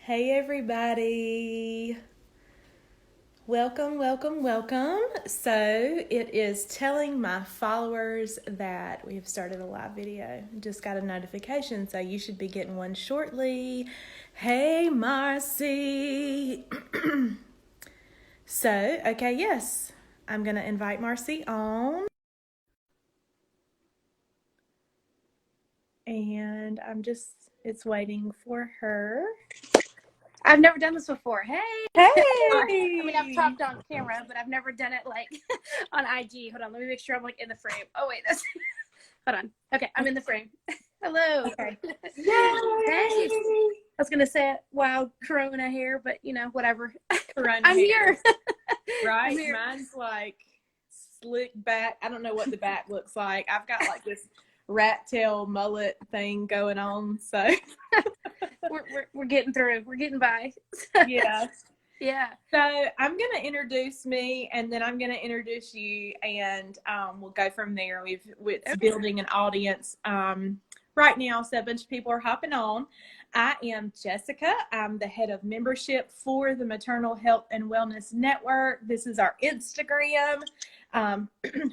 Hey everybody. Welcome, welcome, welcome. So it is telling my followers that we have started a live video. Just got a notification, so you should be getting one shortly. Hey Marcy. So, okay, yes. I'm going to invite Marcy on. And it's waiting for her. I've never done this before. Hey. Hey! I mean, I've talked on camera, but I've never done it like on IG. Hold on, let me make sure I'm like in the frame. Oh wait, that's hold on. Okay, I'm in the frame. Hello. Okay. Yay! Hey. I was gonna say wow, Corona here, but whatever. Corona I'm here. Right? I'm here. Mine's like slick back. I don't know what the back looks like. I've got like this rat tail mullet thing going on. So we're getting through. We're getting by. yeah. Yeah. So I'm going to introduce me, and then I'm going to introduce you, and we'll go from there. It's building an audience right now, so a bunch of people are hopping on. I am Jessica. I'm the head of membership for the Maternal Health and Wellness Network. This is our Instagram.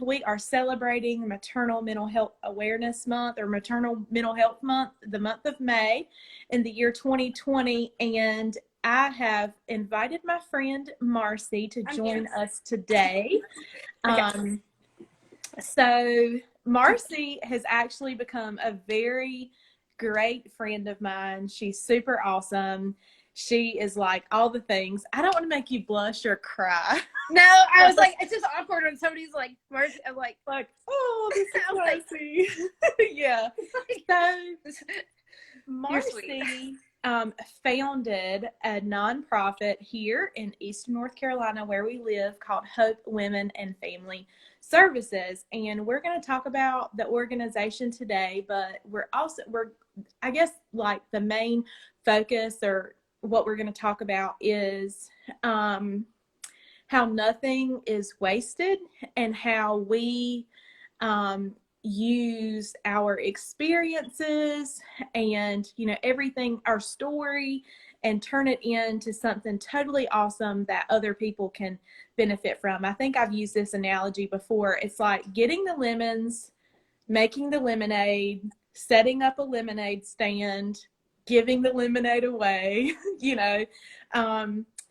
We are celebrating Maternal Mental Health Awareness Month, or Maternal Mental Health Month, the month of May in the year 2020, and I have invited my friend Marcy to join us today. Okay. So Marcy has actually become a very great friend of mine. She's super awesome. She is like all the things. I don't want to make you blush or cry. No, I was like, it's just awkward when somebody's like, Marcy. I'm like, oh, this is Marcy. Yeah. So Marcy founded a nonprofit here in Eastern North Carolina where we live called Hope Women and Family Services. And we're going to talk about the organization today, but I guess like the main focus or what we're going to talk about is how nothing is wasted and how we use our experiences and everything, our story, and turn it into something totally awesome that other people can benefit from. I think I've used this analogy before. It's like getting the lemons, making the lemonade, setting up a lemonade stand, giving the lemonade away.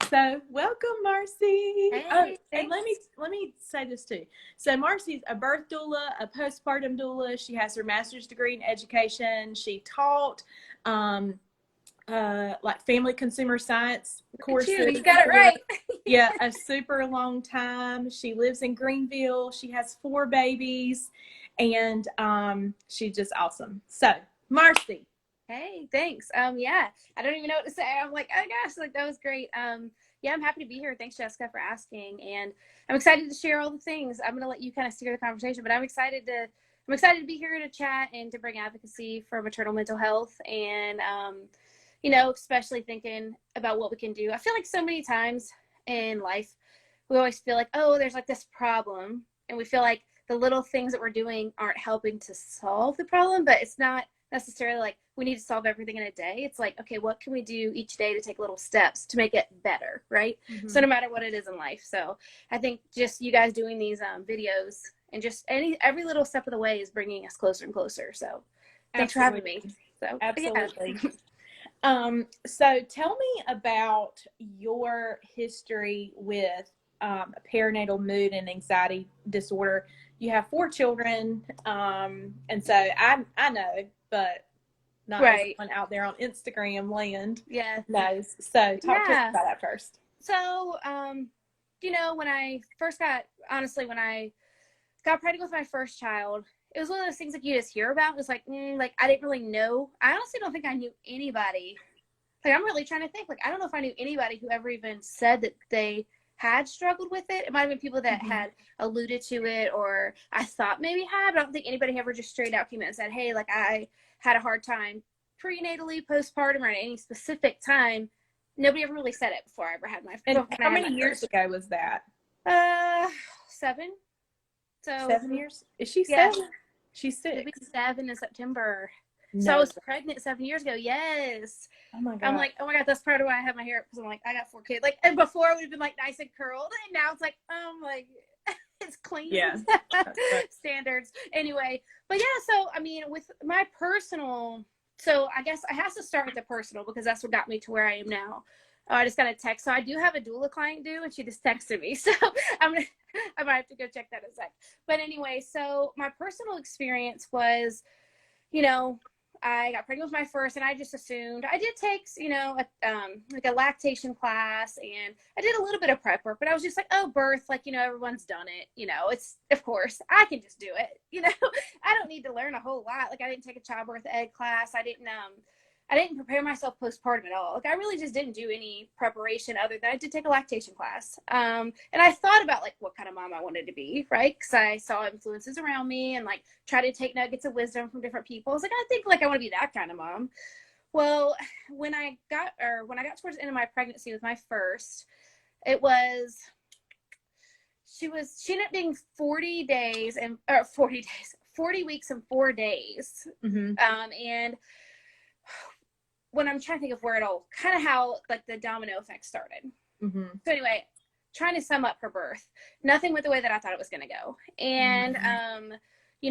So welcome, Marcy. hey, and let me say this too. So Marcy's a birth doula, a postpartum doula. She has her master's degree in education. She taught like family consumer science courses. You got it right. Yeah, a super long time. She lives in Greenville. She has 4 babies, and she's just awesome. So Marcy. Hey, thanks. Yeah, I don't even know what to say. I'm like, oh gosh, like that was great. Yeah, I'm happy to be here. Thanks, Jessica, for asking, and I'm excited to share all the things. I'm gonna let you kind of steer the conversation, but I'm excited to be here to chat and to bring advocacy for maternal mental health, and especially thinking about what we can do. I feel like so many times in life, we always feel like, oh, there's like this problem, and we feel like the little things that we're doing aren't helping to solve the problem, but it's not necessarily like we need to solve everything in a day. It's like, okay, what can we do each day to take little steps to make it better, right? Mm-hmm. So no matter what it is in life. So I think just you guys doing these videos and just every little step of the way is bringing us closer and closer. So thanks for having me. So absolutely. Yeah. So tell me about your history with perinatal mood and anxiety disorder. You have 4 children, and so I know, but not everyone out there on Instagram land knows. So talk to us about that first. So, when I got pregnant with my first child, it was one of those things like you just hear about. It was like, I didn't really know. I honestly don't think I knew anybody. Like, I'm really trying to think. Like, I don't know if I knew anybody who ever even said that they had struggled with it. It might have been people that had alluded to it, or I thought maybe had, but I don't think anybody ever just straight out came out and said, hey, like I had a hard time prenatally, postpartum, or at any specific time. Nobody ever really said it before I ever had my. And how many years ago was that? 7. So 7 years? Is she 7? She's 6. Maybe 7 in September. So I No. was pregnant 7 years ago. Yes. Oh my I'm God. like, oh my God, that's part of why I have my hair up, because I'm like, I got 4 kids. Like, and before it would have been like nice and curled, and now it's like, like it's clean. Yeah. Standards. Anyway, but yeah, so I mean, with my personal, so I guess I have to start with the personal because that's what got me to where I am now. I just got a text. So I do have a doula client due, and she just texted me. So I might have to go check that in a sec. But anyway, so my personal experience was, I got pregnant with my first, and I just assumed I did take, like a lactation class, and I did a little bit of prep work, but I was just like, oh, birth, like, everyone's done it. It's, of course, I can just do it. I don't need to learn a whole lot. Like, I didn't take a childbirth ed class. I didn't prepare myself postpartum at all. Like, I really just didn't do any preparation other than I did take a lactation class. And I thought about like what kind of mom I wanted to be, right? Because I saw influences around me and like try to take nuggets of wisdom from different people. I was like, I think like I want to be that kind of mom. Well, when I got towards the end of my pregnancy with my first, she ended up being 40 weeks and 4 days. Mm-hmm. And when I'm trying to think of where it all kind of how like the domino effect started. Mm-hmm. So anyway, trying to sum up her birth, nothing went the way that I thought it was going to go. And,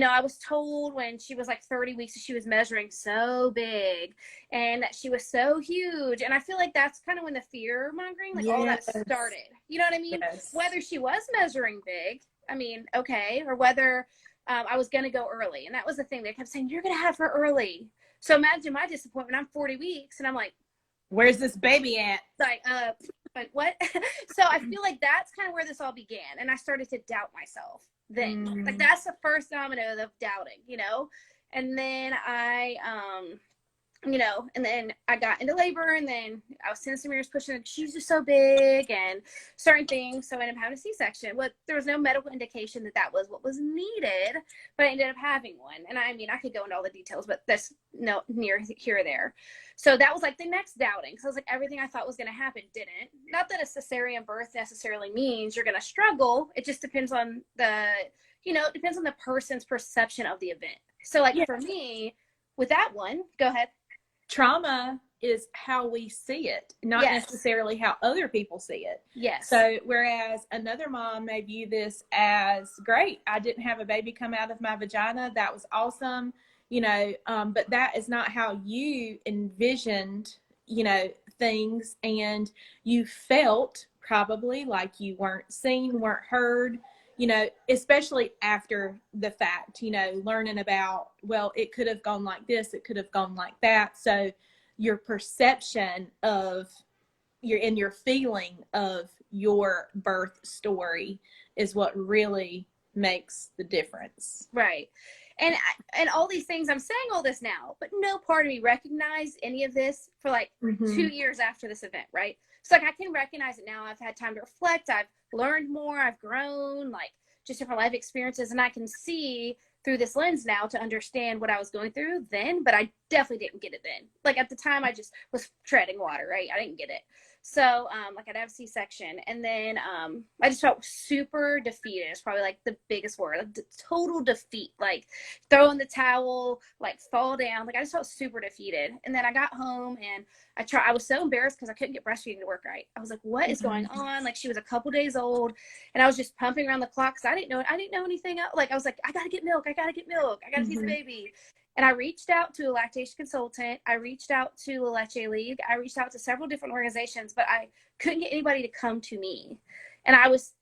I was told when she was like 30 weeks, she was measuring so big and that she was so huge. And I feel like that's kind of when the fear mongering, like all that started, you know what I mean? Yes. Whether she was measuring big, I mean, okay. Or whether I was going to go early. And that was the thing. They kept saying, you're going to have her early. So imagine my disappointment. I'm 40 weeks and I'm like, where's this baby at? Like what? So I feel like that's kind of where this all began. And I started to doubt myself then. Like that's the first domino of doubting, And then and then I got into labor, and then I was 10 centimeters pushing, and she's just so big and certain things. So I ended up having a C-section. Well, there was no medical indication that was what was needed, but I ended up having one. And I mean, I could go into all the details, but that's near here or there. So that was like the next doubting. So I was like, everything I thought was going to happen didn't. Not that a cesarean birth necessarily means you're going to struggle. It just depends on it depends on the person's perception of the event. So like for me, with that one, go ahead. Trauma is how we see it, not necessarily how other people see it. Yes. So whereas another mom may view this as great, I didn't have a baby come out of my vagina. That was awesome. But that is not how you envisioned, things, and you felt probably like you weren't seen, weren't heard, especially after the fact, learning about, well, it could have gone like this, it could have gone like that. So your perception of your feeling of your birth story is what really makes the difference. Right. And all these things, I'm saying all this now, but no part of me recognized any of this for like 2 years after this event, right? So like I can recognize it now. I've had time to reflect. I've learned more. I've grown, like just different life experiences, and I can see through this lens now to understand what I was going through then, but I definitely didn't get it then. Like at the time, I just was treading water, right? I didn't get it. So like I'd have a C-section, and then I just felt super defeated. It's probably like the biggest word, like total defeat, like throw in the towel, like fall down. Like I just felt super defeated. And then I got home and I was so embarrassed because I couldn't get breastfeeding to work right. I was like, what is going on? Like she was a couple days old, and I was just pumping around the clock because I didn't know anything else. Like I was like, I gotta get milk. I gotta feed the baby. And I reached out to a lactation consultant. I reached out to La Leche League. I reached out to several different organizations, but I couldn't get anybody to come to me. And I was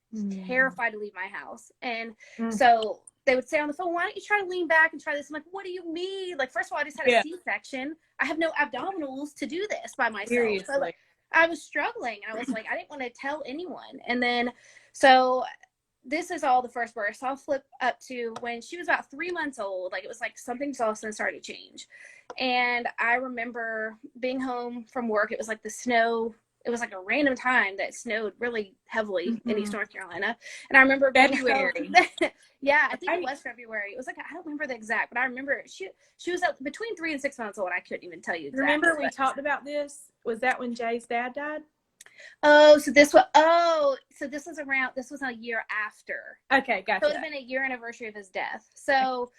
terrified to leave my house. And so they would say on the phone, why don't you try to lean back and try this? I'm like, what do you mean? Like, first of all, I just had a C-section. I have no abdominals to do this by myself. Seriously. So like, I was struggling. And I was like, I didn't want to tell anyone. And then, so this is all the first birth. So I'll flip up to when she was about 3 months old. Like it was like something's all of a sudden started to change. And I remember being home from work. It was like the snow. It was like a random time that snowed really heavily in East North Carolina. And I remember February. Yeah, I think it was February. It was like, I don't remember the exact, but I remember she was between 3 and 6 months old. I couldn't even tell you exactly. Remember we talked about this? Was that when Jay's dad died? So this was a year after. Okay, gotcha. So it would have been a year anniversary of his death. So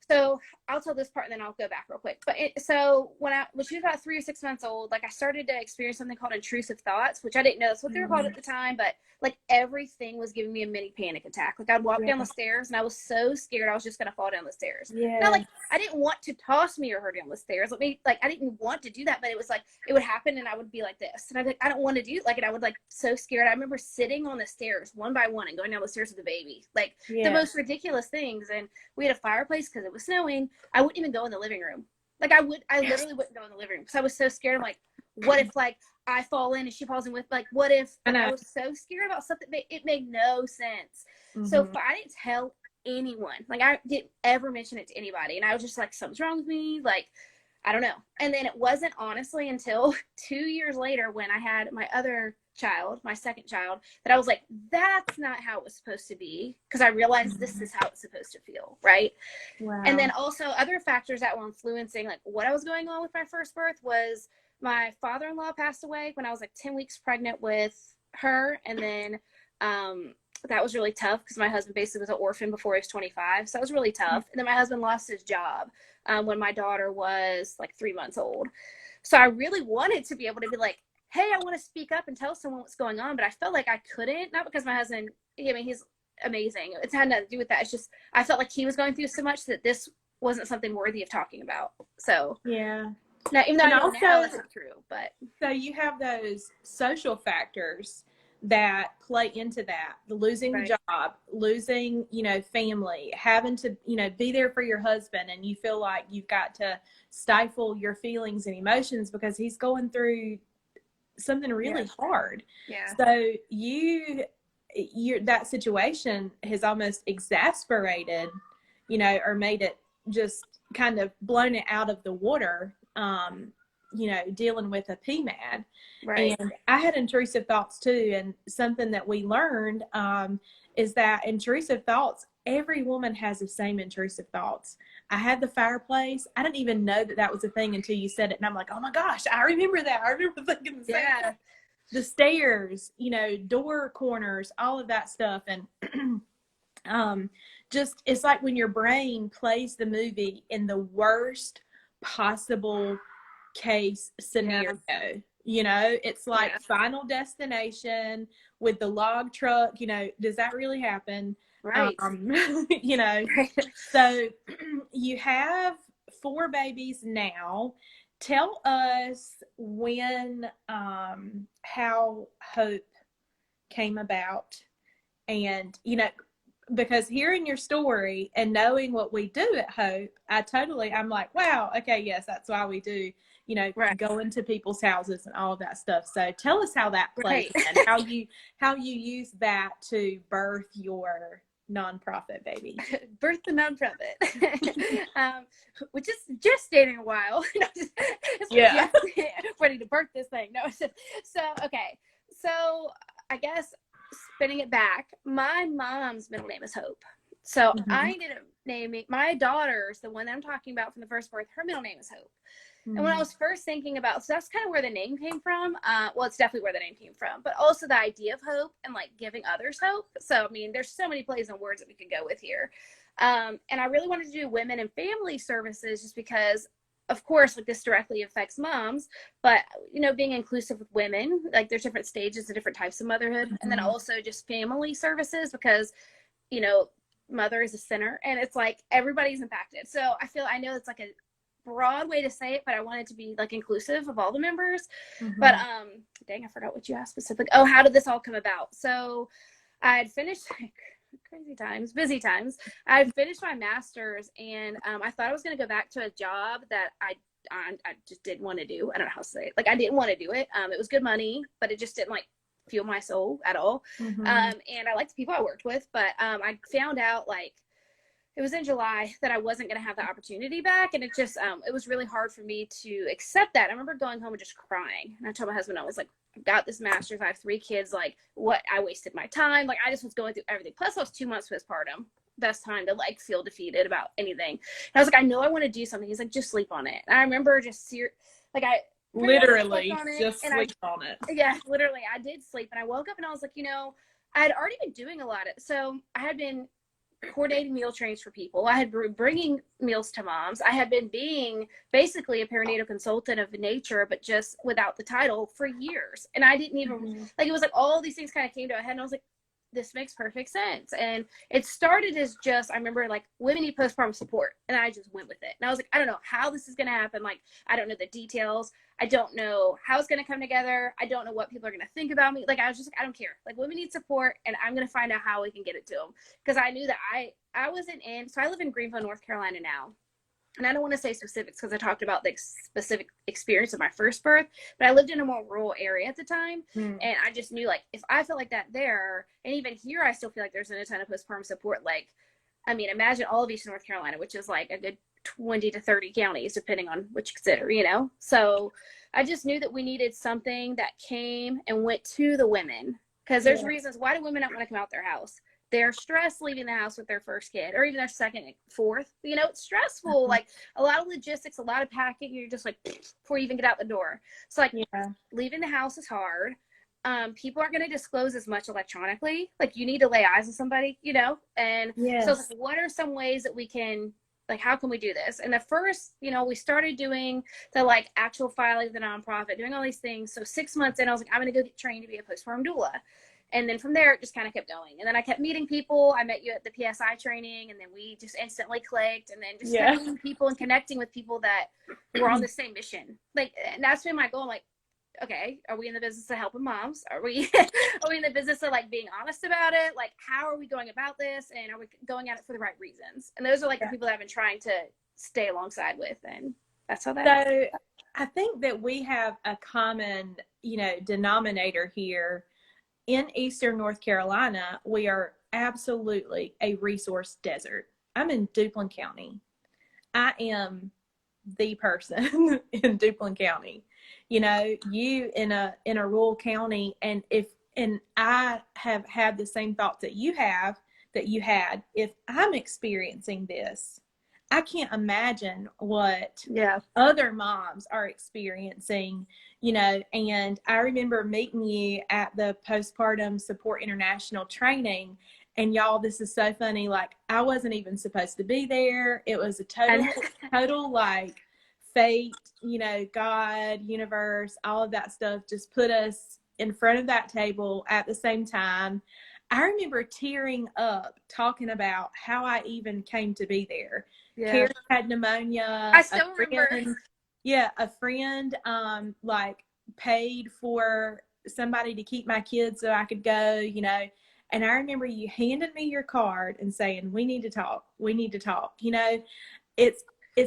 So I'll tell this part and then I'll go back real quick. But so when she was about 3 or 6 months old, like I started to experience something called intrusive thoughts, which I didn't know that's what they were called at the time, but like everything was giving me a mini panic attack. Like I'd walk down the stairs and I was so scared I was just gonna fall down the stairs. Not like I didn't want to toss me or her down the stairs. Like I didn't want to do that, but it was like it would happen and I would be like this. And I'd be like, I don't want to do like, and I would like so scared. I remember sitting on the stairs one by one and going down the stairs with the baby. Like the most ridiculous things. And we had a fireplace because it was snowing. I wouldn't even go in the living room. Like I literally wouldn't go in the living room because I was so scared. I'm like, what if like I fall in and she falls in with, like, what if, like, I was so scared about something, it made no sense. So I didn't tell anyone, like I didn't ever mention it to anybody. And I was just like, something's wrong with me. Like, I don't know. And then it wasn't honestly until 2 years later when I had my other child, my second child, that I was like, that's not how it was supposed to be. Because I realized this is how it's supposed to feel. Right. Wow. And then also other factors that were influencing like what I was going on with my first birth was my father-in-law passed away when I was like 10 weeks pregnant with her. And then that was really tough because my husband basically was an orphan before he was 25. So that was really tough. And then my husband lost his job when my daughter was like 3 months old. So I really wanted to be able to be like, hey, I want to speak up and tell someone what's going on. But I felt like I couldn't, not because my husband, I mean, he's amazing. It's had nothing to do with that. It's just, I felt like he was going through so much that this wasn't something worthy of talking about. So yeah. Now, even though I know now that's not true, but. So you have those social factors that play into that, the losing the job, losing, family, having to, be there for your husband, and you feel like you've got to stifle your feelings and emotions because he's going through something really hard. Yeah. So that situation has almost exasperated, or made it just kind of blown it out of the water, dealing with a PMAD. Right. And I had intrusive thoughts too. And something that we learned is that intrusive thoughts, every woman has the same intrusive thoughts. I had the fireplace. I didn't even know that was a thing until you said it. And I'm like, oh my gosh, I remember that. I remember thinking the same thing. The stairs, door corners, all of that stuff. And just, it's like when your brain plays the movie in the worst possible case scenario. It's like Final Destination with the log truck. Does that really happen? Right. So you have 4 babies now. Tell us when, how Hope came about, and, because hearing your story and knowing what we do at Hope, I'm like, wow, okay, yes, that's why we do, go into people's houses and all of that stuff. So tell us how that plays and how you use that to birth your nonprofit baby. Birth the nonprofit, which is just dating a while. Ready to birth this thing. No, so okay. So I guess spinning it back, my mom's middle name is Hope. So I ended up naming my daughter's, the one that I'm talking about from the first birth, her middle name is Hope. And when I was first thinking about, so that's kind of where the name came from. Well, it's definitely where the name came from, but also the idea of hope and like giving others hope. So, I mean, there's so many plays and words that we could go with here. And I really wanted to do women and family services just because, of course, like this directly affects moms, but, being inclusive with women, like there's different stages and different types of motherhood. And then also just family services because, mother is a sinner and it's like everybody's impacted. So I know it's like a broad way to say it, but I wanted to be like inclusive of all the members. But dang, I forgot what you asked specifically. Oh, how did this all come about? So I had finished busy times. I had finished my master's and I thought I was going to go back to a job that I just didn't want to do. I don't know how to say it. Like I didn't want to do it. It was good money, but it just didn't like fuel my soul at all. And I liked the people I worked with, but I found out like it was in July that I wasn't going to have the opportunity back. And it just, it was really hard for me to accept that. I remember going home and just crying. And I told my husband, I was like, I've got this master's. I have 3 kids. Like what? I wasted my time. Like I just was going through everything. Plus I was 2 months postpartum. Best time to like feel defeated about anything. And I was like, I know I want to do something. He's like, just sleep on it. And I remember just literally just sleep on it. Yeah, literally. I did sleep and I woke up and I was like, I had already been doing a lot of, so I had been coordinating meal trains for people. I had been bringing meals to moms. I had been being basically a perinatal consultant of nature, but just without the title for years. And I didn't even, like, it was like all these things kind of came to a head, and I was like, this makes perfect sense. And it started as just, I remember like, women need postpartum support. And I just went with it. And I was like, I don't know how this is going to happen. Like, I don't know the details. I don't know how it's going to come together. I don't know what people are going to think about me. Like, I was just like, I don't care. Like, women need support, and I'm going to find out how we can get it to them. Because I knew that I wasn't in, so I live in Greenville, North Carolina now. And I don't want to say specifics because I talked about the specific experience of my first birth, but I lived in a more rural area at the time. And I just knew, like, if I felt like that there, and even here, I still feel like there's a ton of postpartum support. Like, I mean, imagine all of Eastern North Carolina, which is like a good 20 to 30 counties, depending on what you consider, you know? So I just knew that we needed something that came and went to the women, because there's reasons. Why do women not want to come out their house? They're stressed leaving the house with their first kid, or even their second, fourth. You know, it's stressful. Like, a lot of logistics, a lot of packing. You're just like, before you even get out the door. So, like, leaving the house is hard. People aren't going to disclose as much electronically. Like, you need to lay eyes on somebody, you know? And so, like, what are some ways that we can, like, how can we do this? And the first, you know, we started doing the, like, actual filing of the nonprofit, doing all these things. So 6 months in, I was like, I'm going to go get trained to be a postpartum doula. And then from there, it just kind of kept going. And then I kept meeting people. I met you at the PSI training, and then we just instantly clicked. And then just kept meeting people and connecting with people that were on the same mission. Like, and that's been my goal. I'm like, okay, are we in the business of helping moms? Are we in the business of, like, being honest about it? Like, how are we going about this? And are we going at it for the right reasons? And those are, like, the people that I've been trying to stay alongside with. And that's how that is. So I think that we have a common, you know, denominator here. In Eastern North Carolina, we are absolutely a resource desert. I'm in Duplin County. I am the person in Duplin County. You know, you in a rural county, and I have had the same thoughts that you had. If I'm experiencing this, I can't imagine what other moms are experiencing, you know. And I remember meeting you at the Postpartum Support International training, and y'all, this is so funny. Like, I wasn't even supposed to be there. It was a total like fate, you know, God, universe, all of that stuff just put us in front of that table at the same time. I remember tearing up talking about how I even came to be there. Carrie had pneumonia. I still remember. Yeah, a friend like paid for somebody to keep my kids so I could go, you know. And I remember you handed me your card and saying, we need to talk. You know, it's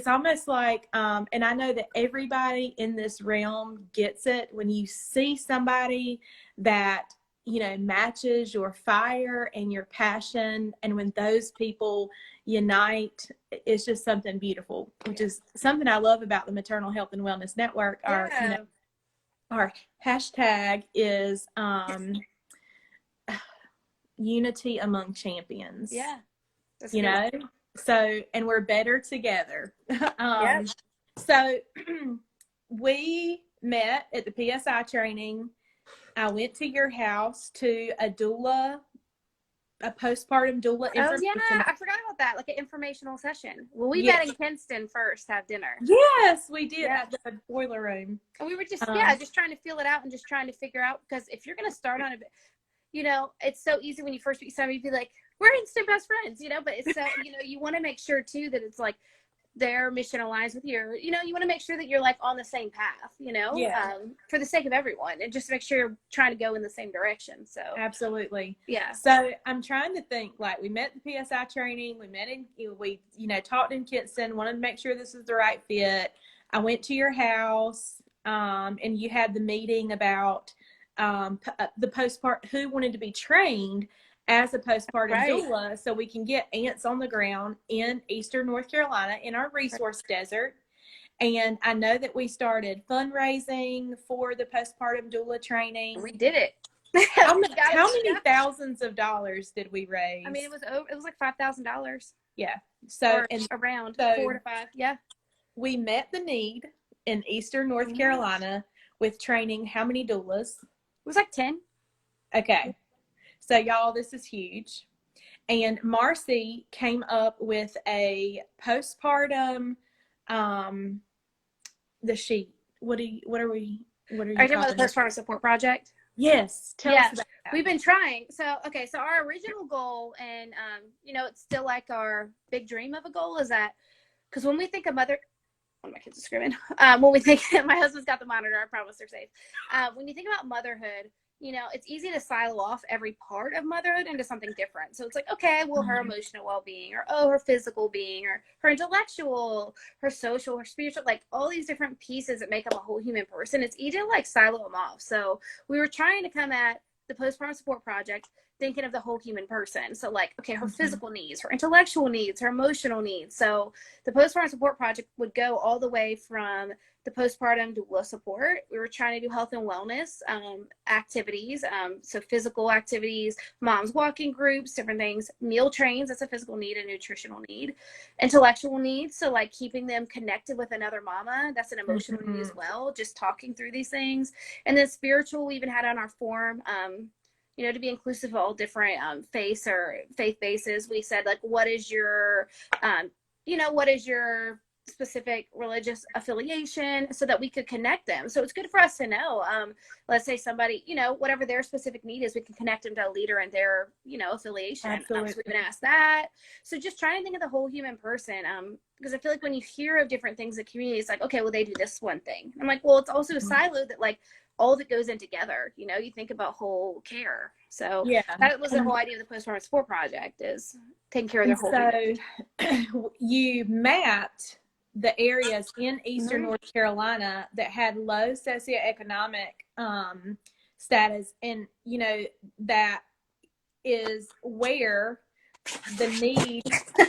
almost like, and I know that everybody in this realm gets it. When you see somebody that, you know, matches your fire and your passion, and when those people unite, it's just something beautiful, which is something I love about the Maternal Health and Wellness Network. You know, our hashtag is unity among champions. You know, so, and we're better together. So we met at the PSI training. I went to your house to a postpartum doula. Oh, yeah. I forgot about that. Like an informational session. Well, we met in Kinston first to have dinner. Yes, we did at the boiler room. And we were just, just trying to feel it out and just trying to figure out, because if you're going to start on it, you know, it's so easy when you first meet somebody, you'd be like, we're instant best friends, you know, but it's so, you know, you want to make sure too that it's like their mission aligns with your, you know, you want to make sure that you're like on the same path, you know, for the sake of everyone, and just make sure you're trying to go in the same direction. So absolutely. Yeah. So I'm trying to think, like, we met the PSI training, we talked in Kinston, wanted to make sure this was the right fit. I went to your house, and you had the meeting about the postpartum, who wanted to be trained as a postpartum doula, so we can get ants on the ground in Eastern North Carolina in our resource desert. And I know that we started fundraising for the postpartum doula training. We did it. How many thousands of dollars did we raise? I mean, it was like $5,000. Yeah. So around 4 to 5. Yeah. We met the need in Eastern North Carolina with training how many doulas? It was like 10. Okay. So y'all, this is huge. And Marcy came up with a postpartum, the sheet. What are you Are you talking about the postpartum support project? Yes. Tell us about that. We've been trying. So our original goal, and it's still like our big dream of a goal, is that, because when we think of mother, one of my kids is screaming. When we think, my husband's got the monitor, I promise they're safe. When you think about motherhood, it's easy to silo off every part of motherhood into something different. So it's like, okay, well, her emotional well-being, or her physical being, or her intellectual, her social, her spiritual, like all these different pieces that make up a whole human person. It's easy to like silo them off. So we were trying to come at the postpartum support project thinking of the whole human person. So like, okay, her physical needs, her intellectual needs, her emotional needs. So the postpartum support project would go all the way from the postpartum doula support. We were trying to do health and wellness activities, so physical activities, mom's walking groups, different things, meal trains, that's a physical need, a nutritional need, intellectual needs, so like keeping them connected with another mama, that's an emotional need as well, just talking through these things. And then spiritual, we even had on our form, to be inclusive of all different faith bases. We said, like, what is your specific religious affiliation, so that we could connect them. So it's good for us to know, let's say somebody, whatever their specific need is, we can connect them to a leader in their, affiliation. So we've been asked that. So just trying to think of the whole human person. Because I feel like when you hear of different things in the community, it's like, okay, well, they do this one thing. I'm like, well, it's also a silo that like all of it goes in together. You think about whole care. So yeah, that was the whole idea of the postpartum support project, is taking care of their whole So you mapped the areas in Eastern North Carolina that had low socioeconomic status, and that is where the need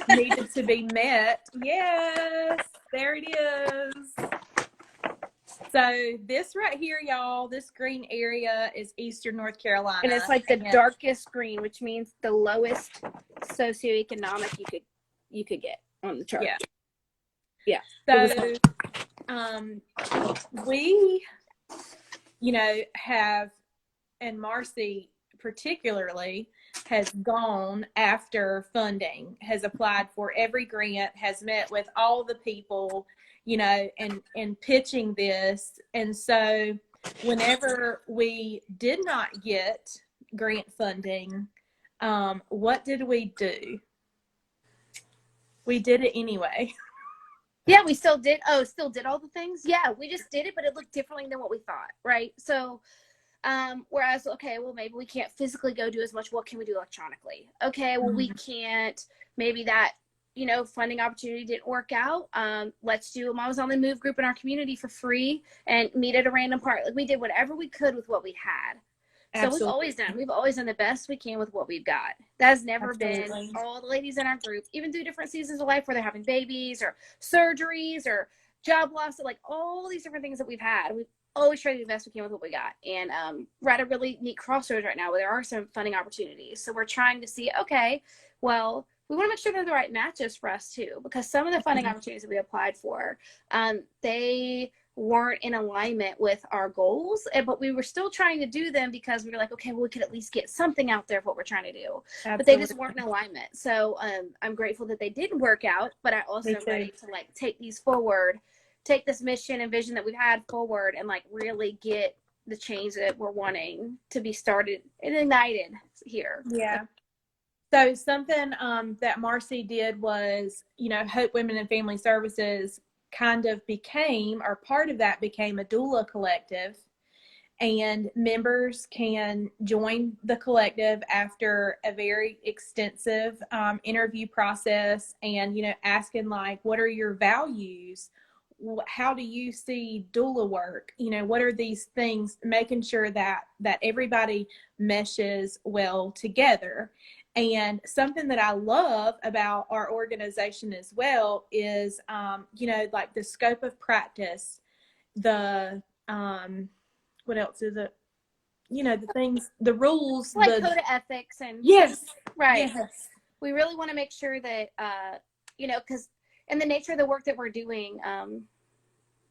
needed to be met. Yes, there it is. So this right here, y'all, this green area is Eastern North Carolina, and it's like the darkest green, which means the lowest socioeconomic you could get on the chart. Yeah. So we, have, and Marcy particularly has gone after funding, has applied for every grant, has met with all the people, and pitching this. And so whenever we did not get grant funding, what did we do? We did it anyway. Yeah, we still did all the things. Yeah, we just did it, but it looked differently than what we thought, right? So whereas, okay, well, maybe we can't physically go do as much. What can we do electronically? Okay, well, we can't, maybe that, funding opportunity didn't work out. Let's do a Moms on the Move group in our community for free and meet at a random park. Like, we did whatever we could with what we had. Absolutely. So we've always done the best we can with what we've got. That has never been. All the ladies in our group, even through different seasons of life where they're having babies or surgeries or job loss, like all these different things that we've had, we've always tried to do the best we can with what we got. And we're at a really neat crossroads right now where there are some funding opportunities. So we're trying to see, okay, well, we want to make sure they're the right matches for us too, because some of the funding opportunities that we applied for, they weren't in alignment with our goals, but we were still trying to do them because we were like, okay, well, we could at least get something out there of what we're trying to do. Absolutely. But they just weren't in alignment. So I'm grateful that they did work out, but I also am ready to like take these forward, take this mission and vision that we've had forward, and like really get the change that we're wanting to be started and ignited here. Yeah. So something that Marcy did was, Hope Women and Family Services kind of became, or part of that became, a doula collective, and members can join the collective after a very extensive interview process, and asking like, what are your values, how do you see doula work, what are these things, making sure that everybody meshes well together. And something that I love about our organization as well is, like the scope of practice, the, what else is it? The things, the rules. Like code of ethics and. Yes. Right. Yes. We really want to make sure that, because in the nature of the work that we're doing,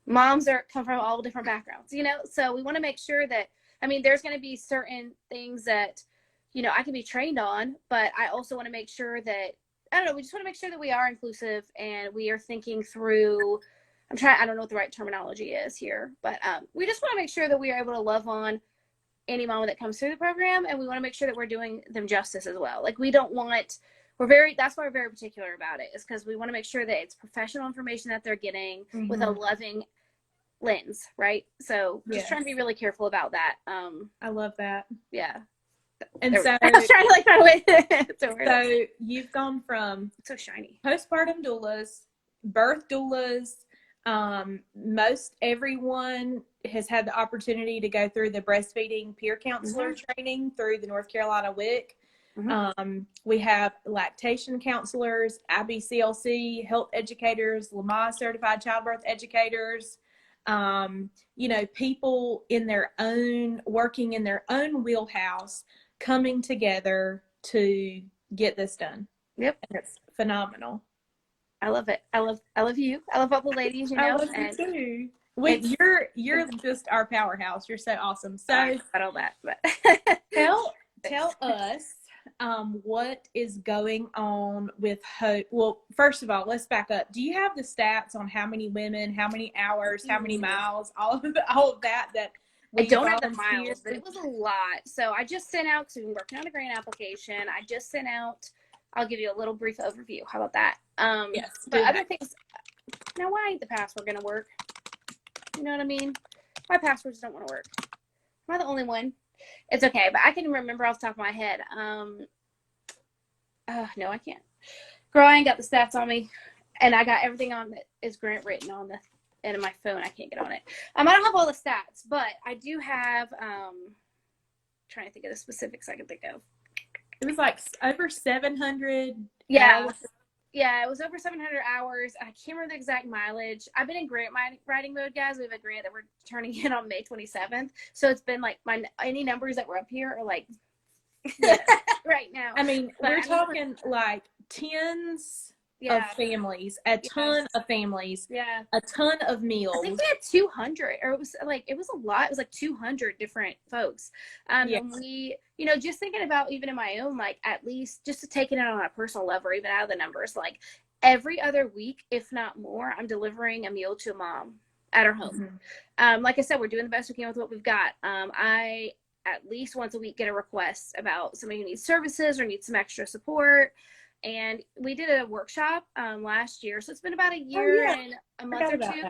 moms come from all different backgrounds, so we want to make sure that, there's going to be certain things that, I can be trained on, but I also want to make sure that, I don't know, we just want to make sure that we are inclusive and we are thinking through, I don't know what the right terminology is here, but we just want to make sure that we are able to love on any mom that comes through the program, and we want to make sure that we're doing them justice as well. Like, we don't want, that's why we're very particular about it, is because we want to make sure that it's professional information that they're getting with a loving lens, right? So just trying to be really careful about that. I love that. Yeah. And so I was trying to find a way so you've gone from so shiny postpartum doulas, birth doulas. Most everyone has had the opportunity to go through the breastfeeding peer counselor training through the North Carolina WIC. We have lactation counselors, IBCLC, health educators, Lamaze certified childbirth educators, people working in their own wheelhouse, coming together to get this done. Yep. And it's phenomenal. I love it. I love you. I love all the ladies, I love you too. Wait, you're just our powerhouse. You're so awesome. So I don't know that, but tell us what is going on with Hope. Well, first of all, let's back up. Do you have the stats on how many women, how many hours, how many miles, all of that I don't have the miles, but it was a lot. So I just sent out, because we've been working on a grant application. I just sent out, I'll give you a little brief overview. How about that? Yes. But other things, now why ain't the password going to work? You know what I mean? My passwords don't want to work. Am I the only one? It's okay, but I can remember off the top of my head. No, I can't. Girl, I ain't got the stats on me. And I got everything on that is grant written on the end of my phone. I can't get on it. I don't have all the stats, but I do have, trying to think of the specifics I can think of. It was like over 700 hours. Yeah, it was over 700 hours. I can't remember the exact mileage. I've been in grant writing mode, guys. We have a grant that we're turning in on May 27th. So it's been like any numbers that were up here are like right now. I mean, we're talking like tens of families, a ton of families, a ton of meals. I think we had 200, or it was a lot. It was like 200 different folks. And we, just thinking about even in my own, like, at least just to take it out on a personal level, or even out of the numbers, like every other week, if not more, I'm delivering a meal to a mom at her home. Like I said, we're doing the best we can with what we've got. I at least once a week get a request about somebody who needs services or needs some extra support. And we did a workshop last year. So it's been about a year and a month or two.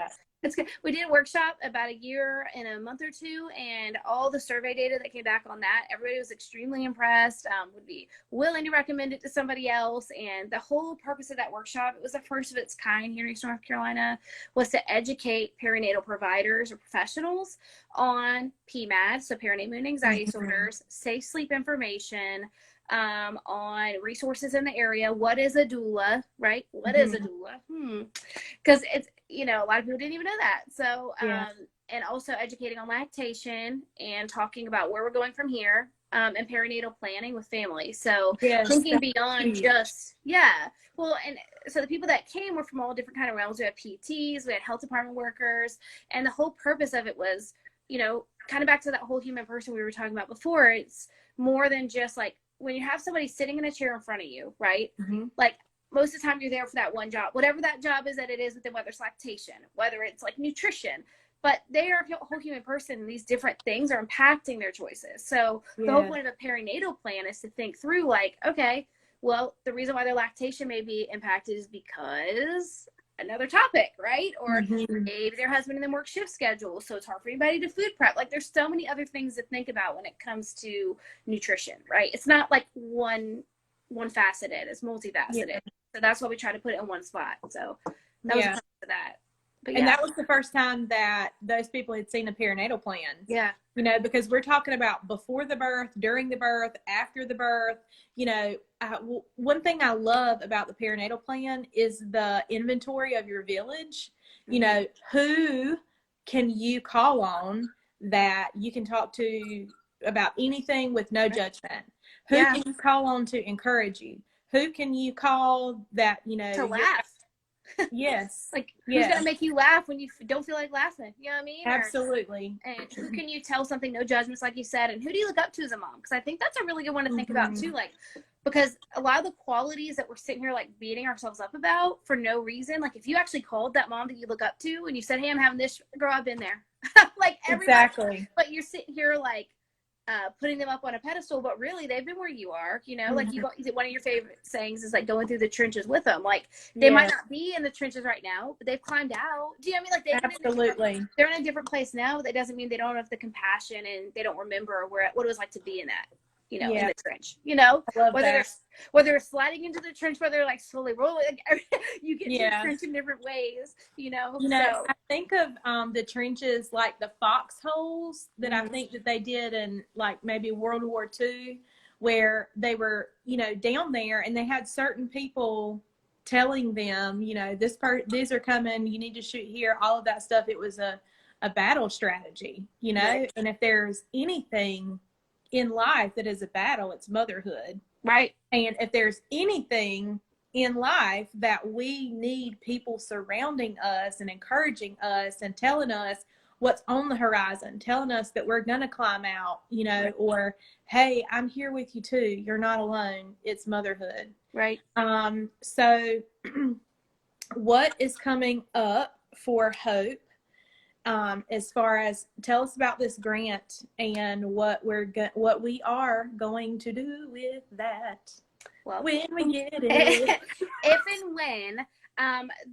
It's good. We did a workshop about a year and a month or two, and all the survey data that came back on that, everybody was extremely impressed, would be willing to recommend it to somebody else. And the whole purpose of that workshop, it was the first of its kind here in Eastern North Carolina, was to educate perinatal providers or professionals on PMAD, so perinatal mood and anxiety disorders, safe sleep information, on resources in the area. What is a doula, right? What is a doula? Because it's, a lot of people didn't even know that. So, and also educating on lactation and talking about where we're going from here, and perinatal planning with families. So thinking beyond just, well, and so the people that came were from all different kind of realms. We had PTs, we had health department workers, and the whole purpose of it was, kind of back to that whole human person we were talking about before. It's more than just like, when you have somebody sitting in a chair in front of you, right? Like, most of the time you're there for that one job, whatever that job is that it is with them, whether it's lactation, whether it's like nutrition, but they are a whole human person, and these different things are impacting their choices. So the whole point of a perinatal plan is to think through, like, okay, well, the reason why their lactation may be impacted is because another topic, right? Or maybe their husband and them work shift schedules, so it's hard for anybody to food prep. Like, there's so many other things to think about when it comes to nutrition, right? It's not like one faceted, it's multifaceted. So that's why we try to put it in one spot. So that was part of that. But and that was the first time that those people had seen a perinatal plan. Because we're talking about before the birth, during the birth, after the birth. One thing I love about the perinatal plan is the inventory of your village. Who can you call on that you can talk to about anything with no judgment? Who can you call on to encourage you? Who can you call that, to laugh? Yes. Like, who's Yes. going to make you laugh when you don't feel like laughing? You know what I mean? Absolutely. And who can you tell something, no judgments, like you said, and who do you look up to as a mom? Because I think that's a really good one to think about too. Like, because a lot of the qualities that we're sitting here like beating ourselves up about for no reason, like if you actually called that mom that you look up to and you said, hey, I'm having this, girl, I've been there. Like everybody, Exactly. but you're sitting here like putting them up on a pedestal, but really they've been where you are, you know, like you go, one of your favorite sayings is like going through the trenches with them. Like they might not be in the trenches right now, but they've climbed out. Do you know what I mean? Like Absolutely. they're in a different place now, but that doesn't mean they don't have the compassion and they don't remember what it was like to be in that, you know, in the trench, you know, whether they're sliding into the trench, whether they're like slowly rolling, like, you get to the trench in different ways, you know. So I think of the trenches like the foxholes that I think that they did in like maybe World War II, where they were, you know, down there and they had certain people telling them, you know, these are coming, you need to shoot here, all of that stuff. It was a battle strategy, you know, and if there's anything in life that is a battle, it's motherhood. Right. And if there's anything in life that we need people surrounding us and encouraging us and telling us what's on the horizon, telling us that we're going to climb out, you know, or, hey, I'm here with you too. You're not alone. It's motherhood. Right. So what is coming up for Hope? As far as tell us about this grant and what we are going to do with that. Well, when we get it, if and when.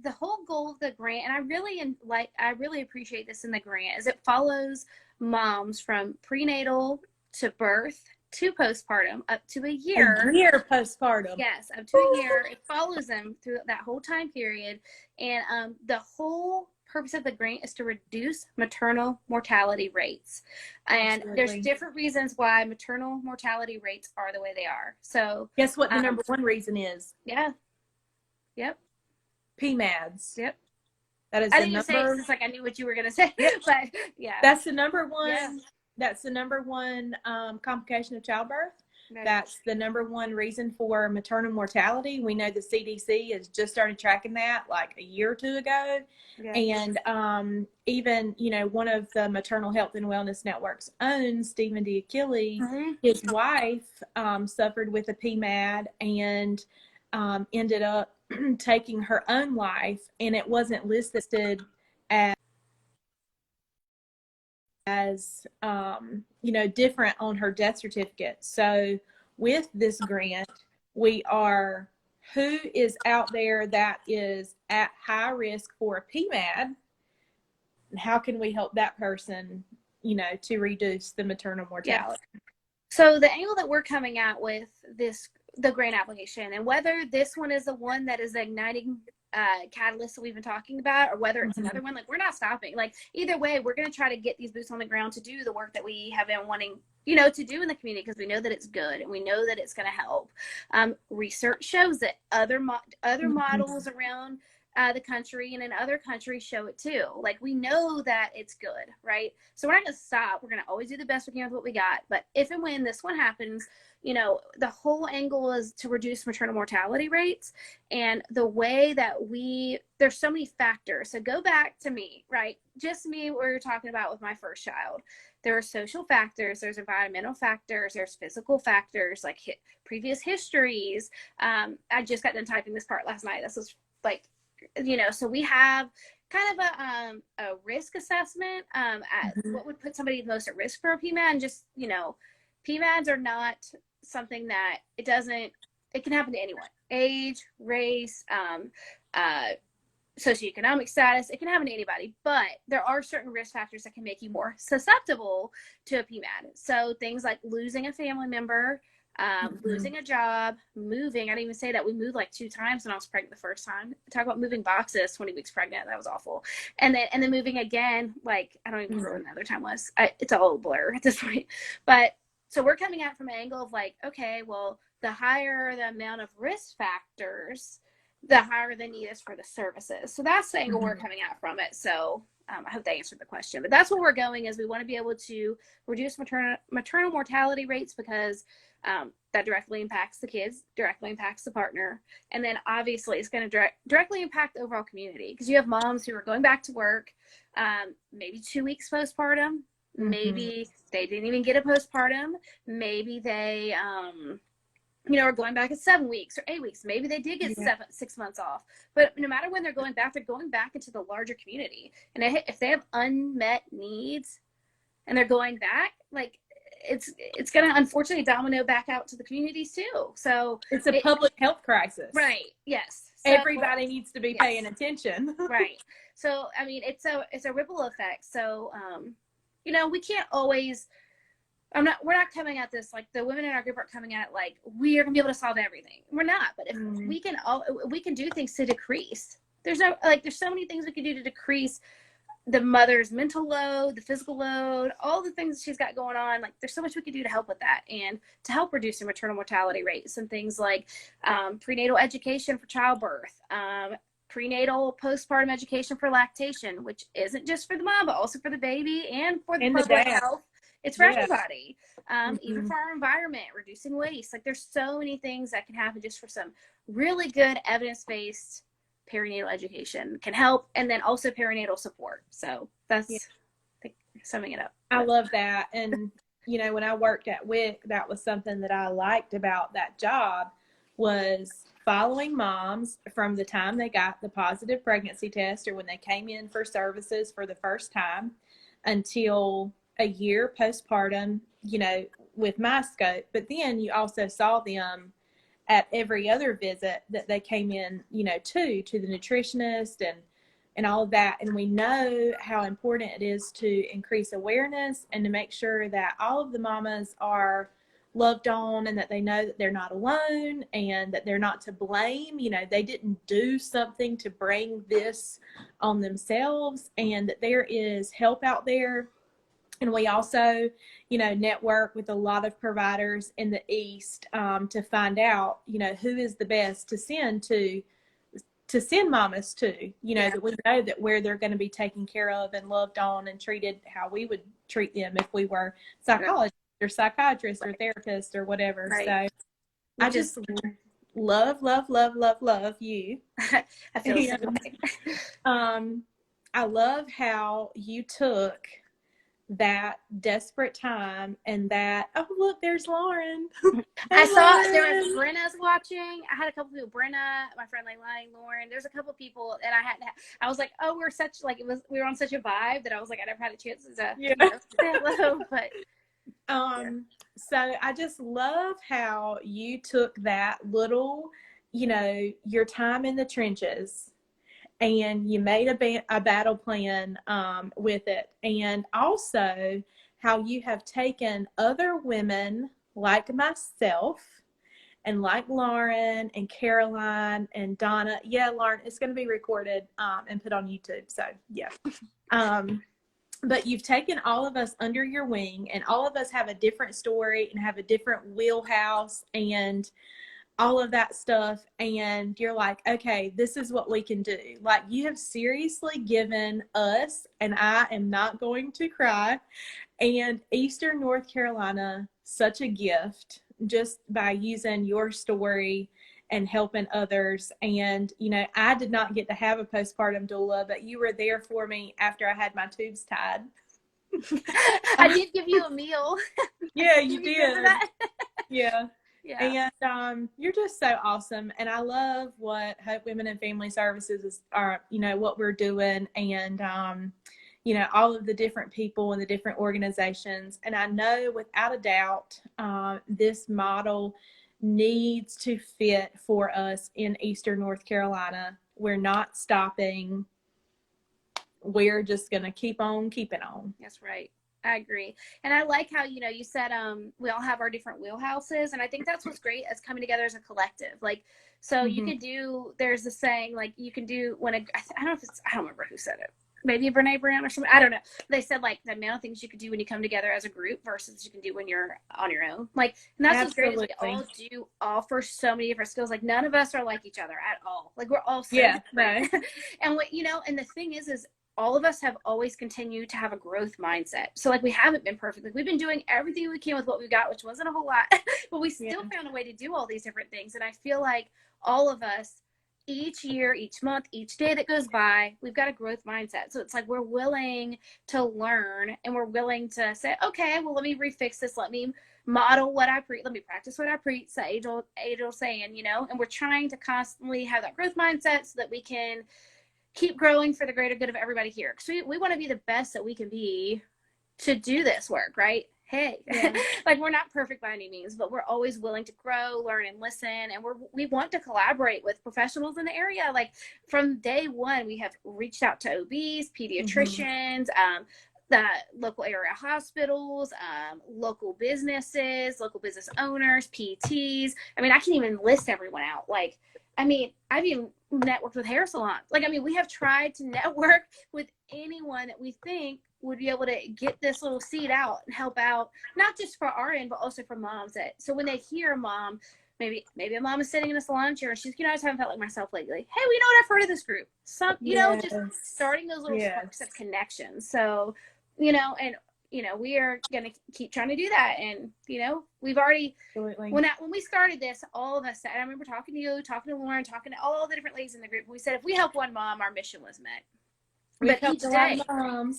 The whole goal of the grant, and I really appreciate this in the grant, is it follows moms from prenatal to birth to postpartum up to a year. A year postpartum. Yes, up to a year. It follows them through that whole time period, and the whole purpose of the grant is to reduce maternal mortality rates. And there's different reasons why maternal mortality rates are the way they are. So guess what the number one reason is? Yeah. Yep. PMADs. Yep. That is I didn't say it, it's like I knew what you were going to say. But yeah. That's the number one. Yeah. That's the number one complication of childbirth. Right. That's the number one reason for maternal mortality. We know the CDC has just started tracking that like a year or two ago. Yeah. And even, you know, one of the Maternal Health and Wellness Network's own, Stephen D'Achille, his wife suffered with a PMAD and ended up taking her own life, and it wasn't listed as you know, different on her death certificate. So with this grant, we are, who is out there that is at high risk for a PMAD, and how can we help that person, you know, to reduce the maternal mortality? Yeah. So the angle that we're coming at with the grant application, and whether this one is the one that is igniting catalyst that we've been talking about, or whether it's another one, like we're not stopping. Like either way, we're going to try to get these boots on the ground to do the work that we have been wanting, you know, to do in the community, because we know that it's good and we know that it's going to help. Research shows that other models around the country and in other countries show it too. Like we know that it's good, right? So we're not going to stop. We're going to always do the best we can with what we got. But if and when this one happens, you know, the whole angle is to reduce maternal mortality rates. And the way that there's so many factors. So go back to me, right? Just me, what we were talking about with my first child. There are social factors, there's environmental factors, there's physical factors, like previous histories. I just got done typing this part last night. This was like, you know, so we have kind of a risk assessment at what would put somebody most at risk for a PMAD. And just, you know, PMADs are not something that it can happen to anyone. Age, race, socioeconomic status, it can happen to anybody, but there are certain risk factors that can make you more susceptible to a PMAD. So things like losing a family member, losing a job, moving. I didn't even say that. We moved like 2 times when I was pregnant the first time. Talk about moving boxes 20 weeks pregnant. That was awful. And then moving again, like I don't even remember when the other time was. It's all a blur at this point. But so we're coming out from an angle of like, okay, well, the higher the amount of risk factors, the higher the need is for the services. So that's the angle we're coming out from it. So I hope that answered the question, but that's where we're going, is we want to be able to reduce maternal mortality rates, because that directly impacts the kids, directly impacts the partner. And then obviously it's going to directly impact the overall community, because you have moms who are going back to work, maybe 2 weeks postpartum, maybe they didn't even get a postpartum, maybe they, are going back at 7 weeks or 8 weeks. Maybe they did get 6 months off. But no matter when they're going back into the larger community. And if they have unmet needs and they're going back, like, it's going to unfortunately domino back out to the communities too. So it's a public health crisis. Right. Yes. So, everybody needs to be paying attention. Right. So, I mean, it's a ripple effect. So, we can't always, we're not coming at this, like, the women in our group aren't coming at it like we are going to be able to solve everything. We're not. But if we can do things to decrease. There's so many things we can do to decrease the mother's mental load, the physical load, all the things she's got going on. Like, there's so much we can do to help with that, and to help reduce the maternal mortality rates, and things like prenatal education for childbirth, prenatal postpartum education for lactation, which isn't just for the mom, but also for the baby and for the public health. It's for everybody. Even for our environment, reducing waste. Like, there's so many things that can happen just for some really good evidence-based perinatal education can help, and then also perinatal support. So that's summing it up. I love that. And when I worked at WIC, that was something that I liked about that job, was following moms from the time they got the positive pregnancy test, or when they came in for services for the first time, until a year postpartum, with my scope. But then you also saw them at every other visit that they came in, to the nutritionist and all of that. And we know how important it is to increase awareness and to make sure that all of the mamas are loved on, and that they know that they're not alone, and that they're not to blame. They didn't do something to bring this on themselves, and that there is help out there. And we also, network with a lot of providers in the East to find out, who is the best to send mamas to, that we know that where they're going to be taken care of and loved on and treated how we would treat them if we were psychologists or psychiatrists or therapists or whatever. So I just love you. I feel I love how you took that desperate time, and that, oh, look, there's Lauren. I saw there was Brenna's watching. I had a couple people, Brenna, my friend Leilani, Lauren. There's a couple people, and I was like, oh, we were on such a vibe that I was like, I never had a chance to say hello. But so I just love how you took that little, your time in the trenches, and you made a battle plan with it. And also how you have taken other women like myself and like Lauren and Caroline and Donna. Yeah, Lauren, it's going to be recorded and put on YouTube. So, yeah. But you've taken all of us under your wing, and all of us have a different story and have a different wheelhouse and all of that stuff. And you're like, okay, this is what we can do. Like, you have seriously given us, and I am not going to cry, and Eastern North Carolina such a gift just by using your story and helping others. And, I did not get to have a postpartum doula, but you were there for me after I had my tubes tied. I did give you a meal. Yeah, you did. Yeah. Yeah. And you're just so awesome. And I love what Hope Women and Family Services are, what we're doing, and, all of the different people and the different organizations. And I know without a doubt, this model needs to fit for us in Eastern North Carolina. We're not stopping. We're just going to keep on keeping on. That's right. I agree. And I like how, you said we all have our different wheelhouses. And I think that's what's great, as coming together as a collective. Like, so you can do, there's a saying, like, you can do I don't remember who said it. Maybe Brene Brown or something. I don't know. They said, like, the amount of things you could do when you come together as a group versus you can do when you're on your own. Like, and that's what's great, is we all offer so many different skills. Like, none of us are like each other at all. Like, we're all so different. And and the thing is all of us have always continued to have a growth mindset. So like we haven't been perfect. Like we've been doing everything we can with what we got, which wasn't a whole lot, but we still found a way to do all these different things. And I feel like all of us, each year, each month, each day that goes by, we've got a growth mindset. So it's like we're willing to learn, and we're willing to say, okay, well, let me refix this. Let me model what I preach. Let me practice what I preach. The age-old saying, you know, and we're trying to constantly have that growth mindset so that we can keep growing for the greater good of everybody here. Because we want to be the best that we can be to do this work, right? Hey, like we're not perfect by any means, but we're always willing to grow, learn, and listen. And we want to collaborate with professionals in the area. Like from day one, we have reached out to OBs, pediatricians, the local area hospitals, local businesses, local business owners, PTs. I mean, I can't even list everyone out. Like, I mean, I've even networked with hair salons. Like, I mean, we have tried to network with anyone that we think would be able to get this little seed out and help out, not just for our end, but also for moms. So when they hear a mom, maybe a mom is sitting in a salon chair and she's, you know, I just haven't felt like myself lately. Hey, well, you know what? I've heard of this group. Some, you know, just starting those little sparks of connections. So, you know, and you know, we are going to keep trying to do that. And, you know, we've already, when we started this, all of us said, I remember talking to you, talking to Lauren, talking to all the different ladies in the group. We said, if we help one mom, our mission was met. But each day,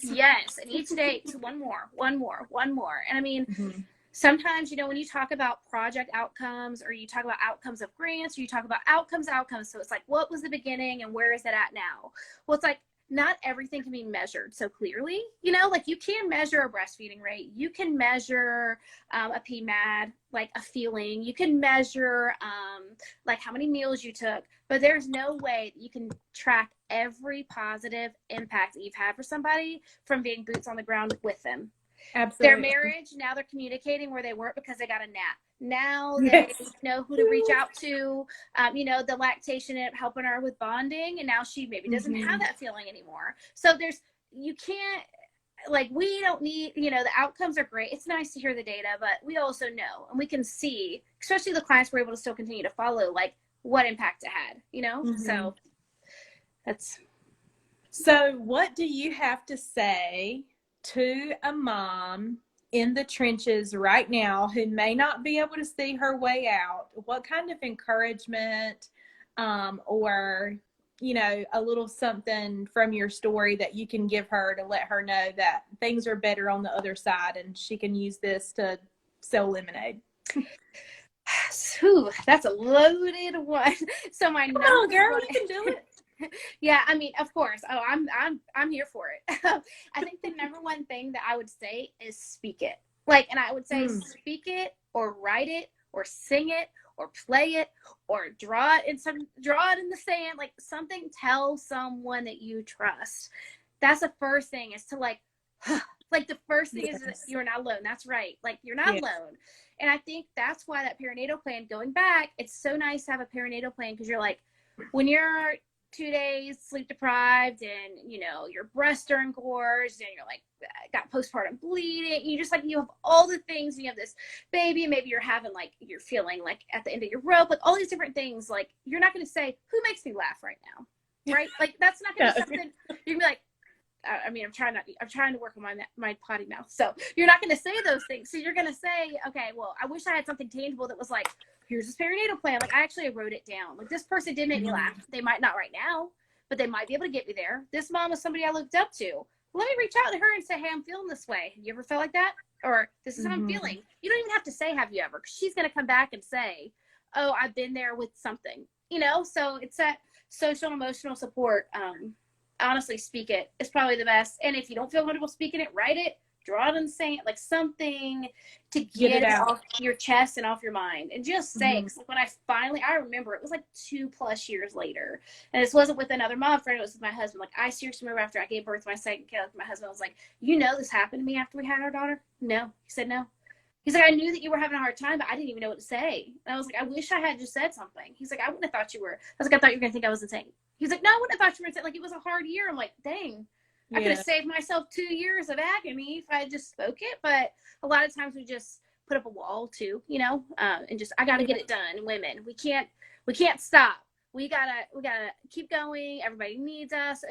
yes, and each day to one more. And I mean, sometimes, you know, when you talk about project outcomes, or you talk about outcomes of grants, or you talk about outcomes. So it's like, what was the beginning and where is it at now? Well, it's like, not everything can be measured so clearly, you know, like you can measure a breastfeeding rate. You can measure a PMAD, like a feeling. You can measure like how many meals you took, but there's no way that you can track every positive impact that you've had for somebody from being boots on the ground with them. Absolutely. Their marriage, now they're communicating where they weren't because they got a nap. Now they know who to reach out to. You know, the lactation ended up helping her with bonding, and now she maybe doesn't have that feeling anymore. So you can't, like, we don't need, you know, the outcomes are great. It's nice to hear the data, but we also know, and we can see, especially the clients we're able to still continue to follow, like what impact it had, you know? So that's. So what do you have to say to a mom in the trenches right now who may not be able to see her way out? What kind of encouragement or, you know, a little something from your story that you can give her to let her know that things are better on the other side and she can use this to sell lemonade? Ooh, that's a loaded one. So my Come on, girl, you can do it. Yeah, I mean, of course. Oh, I'm here for it. I think the number one thing that I would say is speak it. Like, and I would say speak it, or write it, or sing it, or play it, or draw it in the sand, like something. Tell someone that you trust. That's the first thing, is to like the first thing is that you're not alone. That's right. Like, you're not alone. And I think that's why that perinatal plan, going back, it's so nice to have a perinatal plan, because you're like, when you're 2 days sleep deprived and, you know, your breasts are engorged and you're like, got postpartum bleeding, you just like, you have all the things, and you have this baby, maybe you're having like, you're feeling like at the end of your rope, like all these different things. Like, you're not going to say, who makes me laugh right now? Right? Like, that's not going to be something you can be like, I mean, I'm trying to work on my potty mouth. So you're not going to say those things. So you're going to say, okay, well, I wish I had something tangible that was like, here's this perinatal plan. Like, I actually wrote it down. Like, this person did make me laugh. They might not right now, but they might be able to get me there. This mom is somebody I looked up to. Let me reach out to her and say, hey, I'm feeling this way. Have you ever felt like that? Or this is how I'm feeling. You don't even have to say, have you ever? Because she's going to come back and say, oh, I've been there with something, you know? So it's that social and emotional support. Honestly, speak it. It's probably the best. And if you don't feel comfortable speaking it, write it, draw it, and say it, like something to get it off your chest and off your mind. And just say, because when I remember, it was like 2+ years later, and this wasn't with another mom friend, it was with my husband. Like, I seriously remember after I gave birth to my second kid, my husband was like, you know, this happened to me after we had our daughter? No. He said, no. He's like, I knew that you were having a hard time, but I didn't even know what to say. And I was like, I wish I had just said something. He's like, I wouldn't have thought you were. I was like, I thought you were going to think I was insane. He's like, no, I wouldn't have thought you were insane. Like, it was a hard year. I'm like, dang, I could have saved myself 2 years of agony if I had just spoke it. But a lot of times we just put up a wall too, you know, and just, I got to get it done. Women, we can't stop. we gotta keep going. Everybody needs us.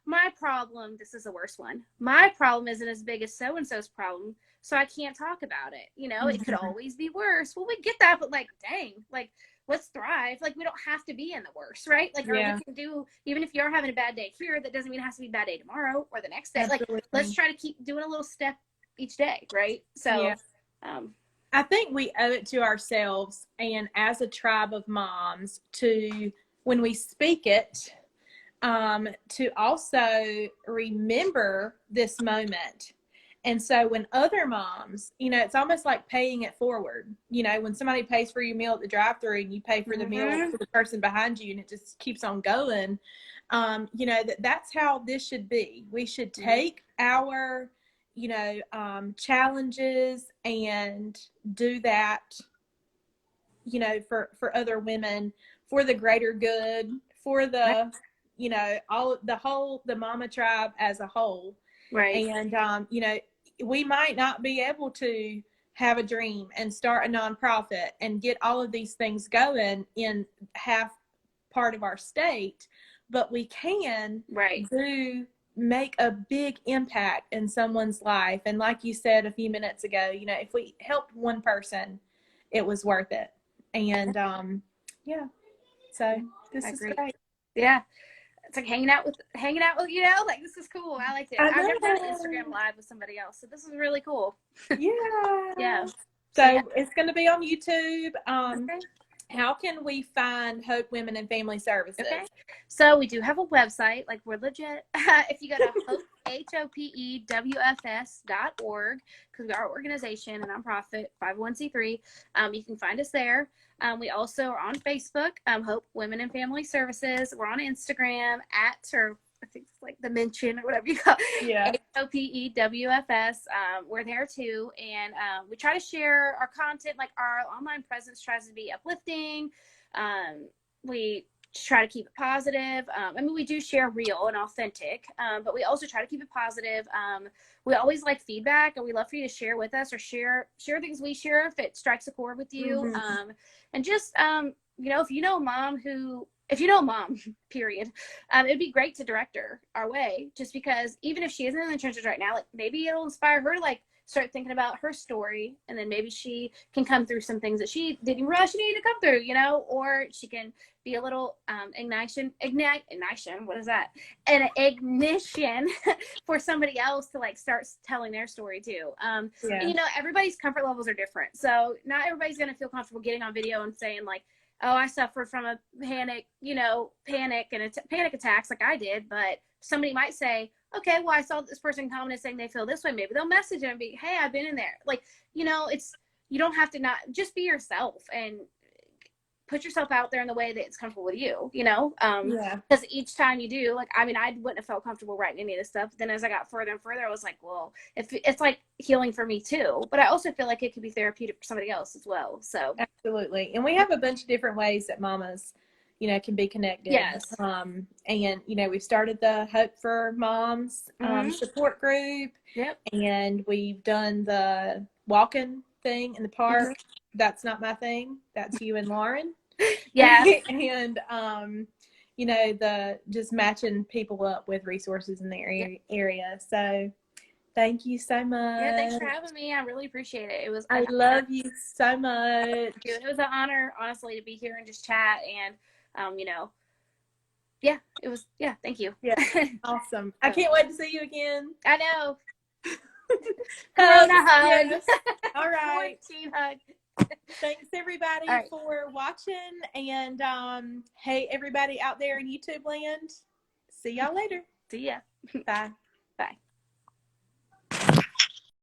My problem, this is the worst one. My problem isn't as big as so-and-so's problem, so I can't talk about it. You know, it could always be worse. Well, we get that, but like, dang, like, let's thrive. Like, we don't have to be in the worst, right? Like, or we can do, even if you're having a bad day here, that doesn't mean it has to be a bad day tomorrow or the next day. Absolutely. Like, let's try to keep doing a little step each day, right? So, I think we owe it to ourselves and as a tribe of moms to, when we speak it, to also remember this moment. And so when other moms, you know, it's almost like paying it forward. You know, when somebody pays for your meal at the drive-thru and you pay for the meal for the person behind you and it just keeps on going, you know, that's how this should be. We should take our, you know, challenges and do that, you know, for other women, for the greater good, for the, you know, the mama tribe as a whole. Right. And, you know, we might not be able to have a dream and start a nonprofit and get all of these things going in half part of our state, but we can make a big impact in someone's life. And like you said a few minutes ago, you know, if we helped one person, it was worth it. And so this is great. Yeah. It's like hanging out with, you know, like, this is cool. I liked it. I've never done an Instagram live with somebody else, so this is really cool. Yeah. So it's going to be on YouTube. How can we find Hope Women and Family Services? Okay. So we do have a website, like, we're legit. If you go to HOPEWFS.org, because we are an organization, a nonprofit, 501c3, you can find us there. We also are on Facebook, Hope Women and Family Services. We're on Instagram or I think it's like the mention or whatever you call it. Yeah. HOPEWFS. We're there too. And we try to share our content, like our online presence tries to be uplifting. We try to keep it positive. I mean, we do share real and authentic, but we also try to keep it positive. We always like feedback, and we love for you to share with us or share things we share if it strikes a chord with you. And just, you know, if you know a mom, period, it'd be great to direct her our way, just because even if she isn't in the trenches right now, like, maybe it'll inspire her to, like, start thinking about her story, and then maybe she can come through some things that she didn't realize she needed to come through, you know, or she can be a little ignition, what is that? An ignition for somebody else to, like, start telling their story too. And, you know, everybody's comfort levels are different, so not everybody's going to feel comfortable getting on video and saying, like, oh, I suffered from a panic and panic attacks like I did, but somebody might say, okay, well, I saw this person comment saying they feel this way. Maybe they'll message them and be, hey, I've been in there. Like, you know, you don't have to not just be yourself and put yourself out there in the way that it's comfortable with you, you know? Because each time you do, like, I mean, I wouldn't have felt comfortable writing any of this stuff. But then as I got further and further, I was like, well, it's like healing for me too. But I also feel like it could be therapeutic for somebody else as well. So absolutely. And we have a bunch of different ways that mamas, you know, can be connected. Yes. And, you know, we've started the Hope for Moms support group. Yep. And we've done the walking thing in the park. That's not my thing. That's you and Lauren. Yeah. And, you know, just matching people up with resources in the area. So thank you so much. Yeah, thanks for having me. I really appreciate it. I love you so much. It was an honor, honestly, to be here and just chat. And, you know, yeah, it was, thank you. Yeah, awesome. I can't wait to see you again. I know. Corona hug. Yes. All right. Quarantine hug. Thanks everybody for watching, and hey everybody out there in YouTube land, see y'all later. See ya. Bye. Bye.